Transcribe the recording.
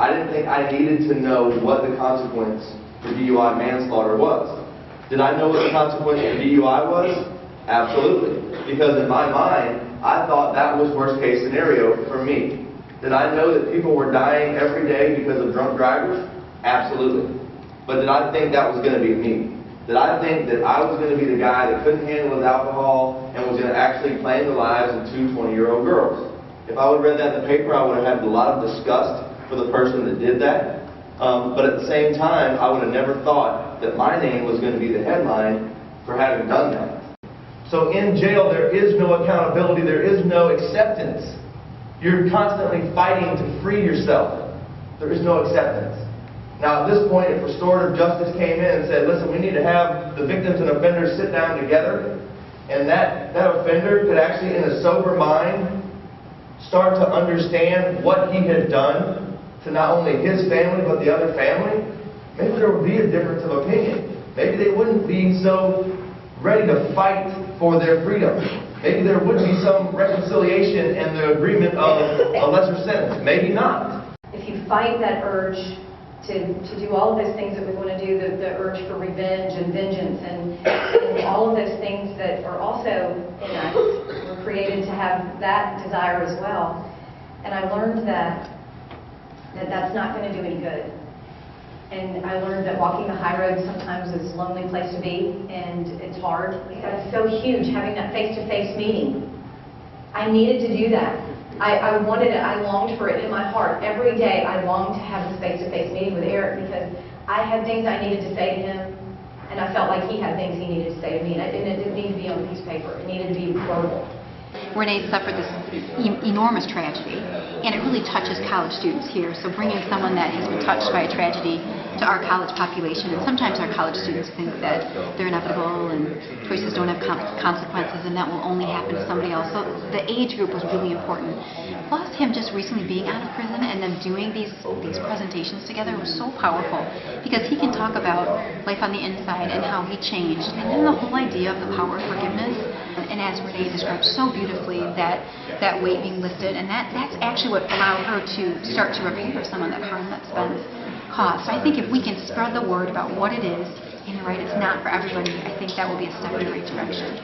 I didn't think I needed to know what the consequence for DUI manslaughter was. Did I know what the consequence for DUI was? Absolutely. Because in my mind, I thought that was worst case scenario for me. Did I know that people were dying every day because of drunk drivers? Absolutely. But did I think that was going to be me? Did I think that I was going to be the guy that couldn't handle his alcohol and was going to actually claim the lives of two 20-year-old girls? If I would have read that in the paper, I would have had a lot of disgust for the person that did that. But at the same time, I would have never thought that my name was going to be the headline for having done that. So in jail, there is no accountability, there is no acceptance. You're constantly fighting to free yourself. There is no acceptance. Now at this point, if restorative justice came in and said, listen, we need to have the victims and offenders sit down together, and that offender could actually, in a sober mind, start to understand what he had done to not only his family, but the other family, maybe there would be a difference of opinion. Maybe they wouldn't be so ready to fight for their freedom. Maybe there would be some reconciliation and the agreement of a lesser sentence. Maybe not. If you fight that urge to do all of those things that we want to do, the urge for revenge and vengeance and all of those things that are also in us, we're created to have that desire as well. And I learned that that's not going to do any good. And I learned that walking the high road sometimes is a lonely place to be, and it's hard. It's so huge, having that face-to-face meeting. I needed to do that. I wanted it, I longed for it in my heart. Every day I longed to have this face-to-face meeting with Eric because I had things I needed to say to him, and I felt like he had things he needed to say to me, and it didn't need to be on a piece of paper. It needed to be verbal. Renee suffered this enormous tragedy, and it really touches college students here. So bringing someone that has been touched by a tragedy to our college population, and sometimes our college students think that they're inevitable and choices don't have consequences and that will only happen to somebody else. So the age group was really important. Plus him just recently being out of prison and them doing these presentations together was so powerful because he can talk about life on the inside and how he changed, and then the whole idea of the power of forgiveness. And as Renee described so beautifully, that weight being lifted, and that's actually what allowed her to start to repair some of that harm that's been caused. So I think if we can spread the word about what it is, and you're right, it's not for everybody, I think that will be a step in the right direction.